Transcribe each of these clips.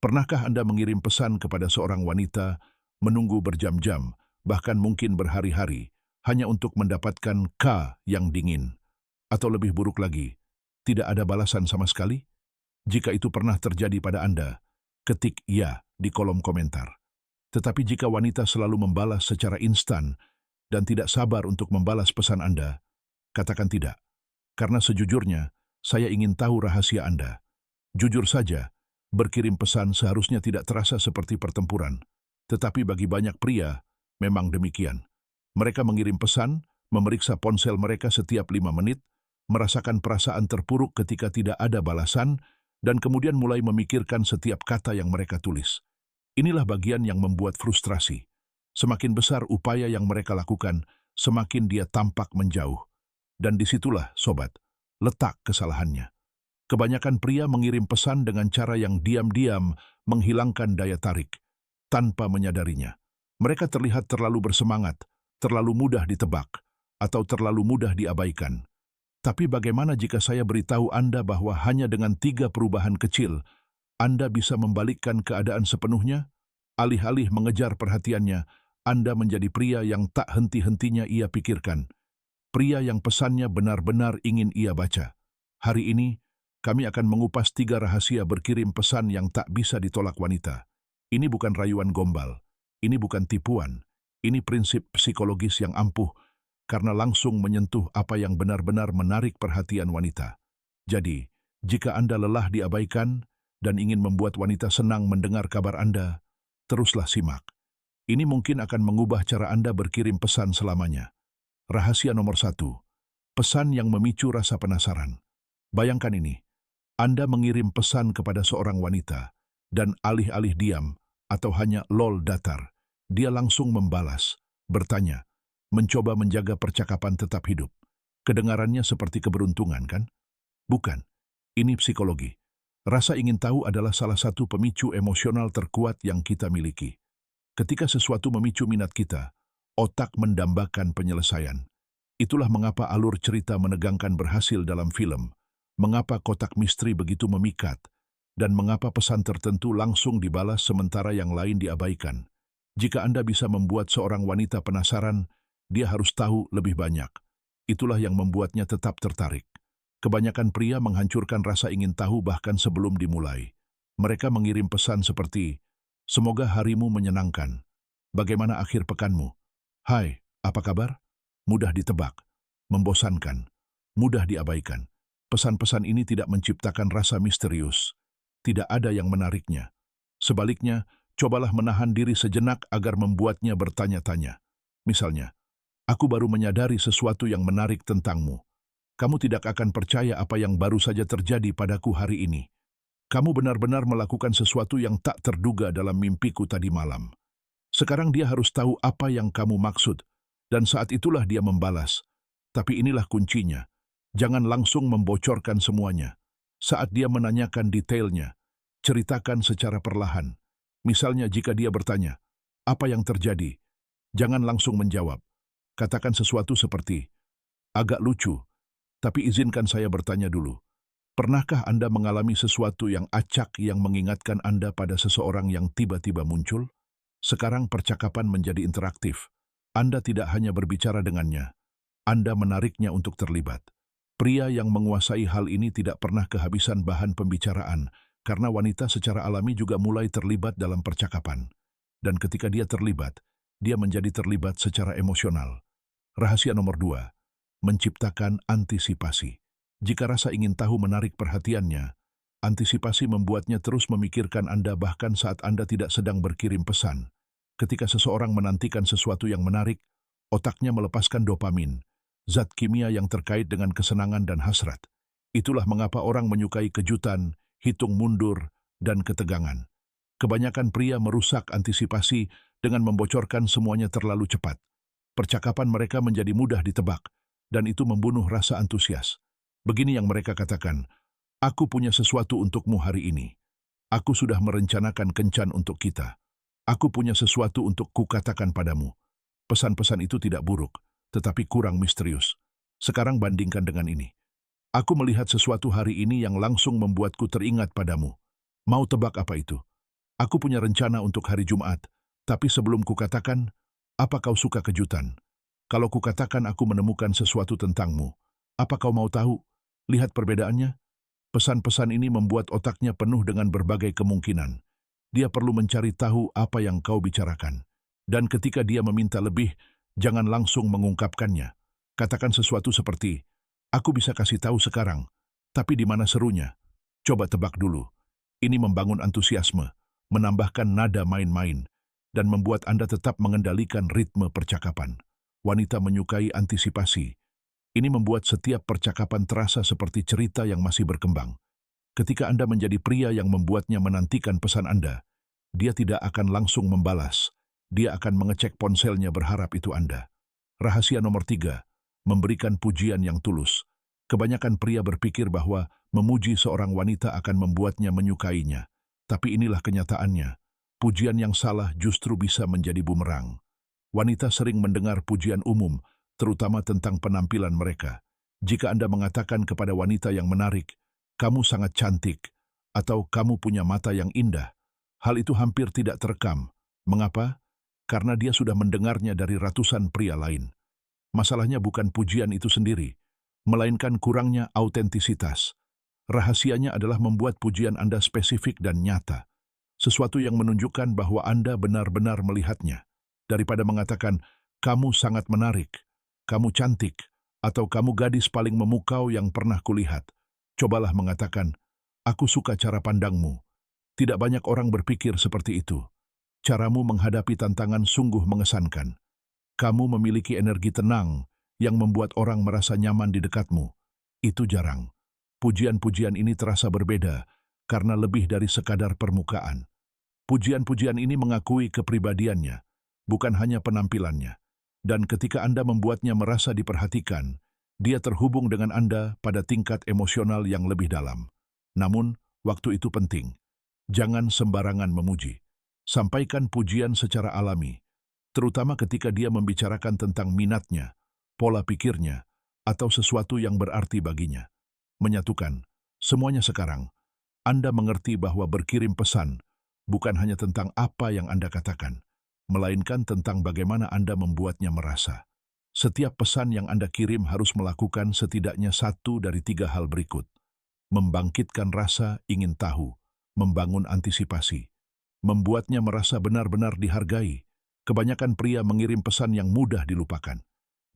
Pernahkah Anda mengirim pesan kepada seorang wanita, menunggu berjam-jam, bahkan mungkin berhari-hari, hanya untuk mendapatkan "K" yang dingin? Atau lebih buruk lagi, tidak ada balasan sama sekali? Jika itu pernah terjadi pada Anda, ketik "ya" di kolom komentar. Tetapi jika wanita selalu membalas secara instan dan tidak sabar untuk membalas pesan Anda, katakan tidak. Karena sejujurnya, saya ingin tahu rahasia Anda. Jujur saja, berkirim pesan seharusnya tidak terasa seperti pertempuran. Tetapi bagi banyak pria, memang demikian. Mereka mengirim pesan, memeriksa ponsel mereka setiap 5 menit, merasakan perasaan terpuruk ketika tidak ada balasan, dan kemudian mulai memikirkan setiap kata yang mereka tulis. Inilah bagian yang membuat frustrasi. Semakin besar upaya yang mereka lakukan, semakin dia tampak menjauh. Dan disitulah, sobat, letak kesalahannya. Kebanyakan pria mengirim pesan dengan cara yang diam-diam menghilangkan daya tarik, tanpa menyadarinya. Mereka terlihat terlalu bersemangat, terlalu mudah ditebak, atau terlalu mudah diabaikan. Tapi bagaimana jika saya beritahu Anda bahwa hanya dengan 3 perubahan kecil, Anda bisa membalikkan keadaan sepenuhnya? Alih-alih mengejar perhatiannya, Anda menjadi pria yang tak henti-hentinya ia pikirkan. Pria yang pesannya benar-benar ingin ia baca. Hari ini, kami akan mengupas 3 rahasia berkirim pesan yang tak bisa ditolak wanita. Ini bukan rayuan gombal, ini bukan tipuan, ini prinsip psikologis yang ampuh karena langsung menyentuh apa yang benar-benar menarik perhatian wanita. Jadi, jika Anda lelah diabaikan dan ingin membuat wanita senang mendengar kabar Anda, teruslah simak. Ini mungkin akan mengubah cara Anda berkirim pesan selamanya. Rahasia nomor 1, pesan yang memicu rasa penasaran. Bayangkan ini, Anda mengirim pesan kepada seorang wanita, dan alih-alih diam atau hanya lol datar, dia langsung membalas, bertanya, mencoba menjaga percakapan tetap hidup. Kedengarannya seperti keberuntungan, kan? Bukan. Ini psikologi. Rasa ingin tahu adalah salah satu pemicu emosional terkuat yang kita miliki. Ketika sesuatu memicu minat kita, otak mendambakan penyelesaian. Itulah mengapa alur cerita menegangkan berhasil dalam film, mengapa kotak misteri begitu memikat, dan mengapa pesan tertentu langsung dibalas sementara yang lain diabaikan. Jika Anda bisa membuat seorang wanita penasaran, dia harus tahu lebih banyak. Itulah yang membuatnya tetap tertarik. Kebanyakan pria menghancurkan rasa ingin tahu bahkan sebelum dimulai. Mereka mengirim pesan seperti, "Semoga harimu menyenangkan. Bagaimana akhir pekanmu? Hai, apa kabar?" Mudah ditebak, membosankan, mudah diabaikan. Pesan-pesan ini tidak menciptakan rasa misterius. Tidak ada yang menariknya. Sebaliknya, cobalah menahan diri sejenak agar membuatnya bertanya-tanya. Misalnya, "Aku baru menyadari sesuatu yang menarik tentangmu. Kamu tidak akan percaya apa yang baru saja terjadi padaku hari ini. Kamu benar-benar melakukan sesuatu yang tak terduga dalam mimpiku tadi malam." Sekarang dia harus tahu apa yang kamu maksud, dan saat itulah dia membalas. Tapi inilah kuncinya. Jangan langsung membocorkan semuanya. Saat dia menanyakan detailnya, ceritakan secara perlahan. Misalnya jika dia bertanya, "Apa yang terjadi?" Jangan langsung menjawab. Katakan sesuatu seperti, "Agak lucu, tapi izinkan saya bertanya dulu. Pernahkah Anda mengalami sesuatu yang acak yang mengingatkan Anda pada seseorang yang tiba-tiba muncul?" Sekarang percakapan menjadi interaktif. Anda tidak hanya berbicara dengannya, Anda menariknya untuk terlibat. Pria yang menguasai hal ini tidak pernah kehabisan bahan pembicaraan, karena wanita secara alami juga mulai terlibat dalam percakapan. Dan ketika dia terlibat, dia menjadi terlibat secara emosional. Rahasia nomor 2, menciptakan antisipasi. Jika rasa ingin tahu menarik perhatiannya, antisipasi membuatnya terus memikirkan Anda bahkan saat Anda tidak sedang berkirim pesan. Ketika seseorang menantikan sesuatu yang menarik, otaknya melepaskan dopamin, zat kimia yang terkait dengan kesenangan dan hasrat. Itulah mengapa orang menyukai kejutan, hitung mundur, dan ketegangan. Kebanyakan pria merusak antisipasi dengan membocorkan semuanya terlalu cepat. Percakapan mereka menjadi mudah ditebak, dan itu membunuh rasa antusias. Begini yang mereka katakan, "Aku punya sesuatu untukmu hari ini. Aku sudah merencanakan kencan untuk kita. Aku punya sesuatu untuk kukatakan padamu." Pesan-pesan itu tidak buruk, tetapi kurang misterius. Sekarang bandingkan dengan ini. "Aku melihat sesuatu hari ini yang langsung membuatku teringat padamu." Mau tebak apa itu? Aku punya rencana untuk hari Jumat, tapi sebelum kukatakan, apa kau suka kejutan? Kalau kukatakan aku menemukan sesuatu tentangmu, apa kau mau tahu? Lihat perbedaannya. Pesan-pesan ini membuat otaknya penuh dengan berbagai kemungkinan. Dia perlu mencari tahu apa yang kau bicarakan. Dan ketika dia meminta lebih, jangan langsung mengungkapkannya. Katakan sesuatu seperti, aku bisa kasih tahu sekarang, tapi di mana serunya? Coba tebak dulu. Ini membangun antusiasme, menambahkan nada main-main, dan membuat Anda tetap mengendalikan ritme percakapan. Wanita menyukai antisipasi. Ini membuat setiap percakapan terasa seperti cerita yang masih berkembang. Ketika Anda menjadi pria yang membuatnya menantikan pesan Anda, dia tidak akan langsung membalas. Dia akan mengecek ponselnya berharap itu Anda. Rahasia nomor 3, memberikan pujian yang tulus. Kebanyakan pria berpikir bahwa memuji seorang wanita akan membuatnya menyukainya. Tapi inilah kenyataannya. Pujian yang salah justru bisa menjadi bumerang. Wanita sering mendengar pujian umum, terutama tentang penampilan mereka. Jika Anda mengatakan kepada wanita yang menarik, kamu sangat cantik, atau kamu punya mata yang indah, hal itu hampir tidak terekam. Mengapa? Karena dia sudah mendengarnya dari ratusan pria lain. Masalahnya bukan pujian itu sendiri, melainkan kurangnya autentisitas. Rahasianya adalah membuat pujian Anda spesifik dan nyata, sesuatu yang menunjukkan bahwa Anda benar-benar melihatnya, daripada mengatakan, kamu sangat menarik, kamu cantik, atau kamu gadis paling memukau yang pernah kulihat. Cobalah mengatakan, aku suka cara pandangmu. Tidak banyak orang berpikir seperti itu. Caramu menghadapi tantangan sungguh mengesankan. Kamu memiliki energi tenang yang membuat orang merasa nyaman di dekatmu. Itu jarang. Pujian-pujian ini terasa berbeda karena lebih dari sekadar permukaan. Pujian-pujian ini mengakui kepribadiannya, bukan hanya penampilannya. Dan ketika Anda membuatnya merasa diperhatikan, dia terhubung dengan Anda pada tingkat emosional yang lebih dalam. Namun, waktu itu penting. Jangan sembarangan memuji. Sampaikan pujian secara alami, terutama ketika dia membicarakan tentang minatnya, pola pikirnya, atau sesuatu yang berarti baginya. Menyatukan, semuanya sekarang, Anda mengerti bahwa berkirim pesan bukan hanya tentang apa yang Anda katakan, melainkan tentang bagaimana Anda membuatnya merasa. Setiap pesan yang Anda kirim harus melakukan setidaknya 1 dari 3 hal berikut. Membangkitkan rasa ingin tahu, membangun antisipasi, membuatnya merasa benar-benar dihargai. Kebanyakan pria mengirim pesan yang mudah dilupakan.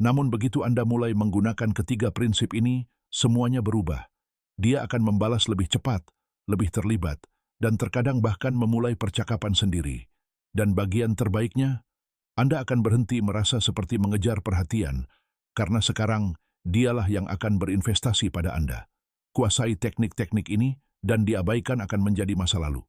Namun begitu Anda mulai menggunakan ketiga prinsip ini, semuanya berubah. Dia akan membalas lebih cepat, lebih terlibat, dan terkadang bahkan memulai percakapan sendiri. Dan bagian terbaiknya, Anda akan berhenti merasa seperti mengejar perhatian, karena sekarang dialah yang akan berinvestasi pada Anda. Kuasai teknik-teknik ini, dan diabaikan akan menjadi masa lalu.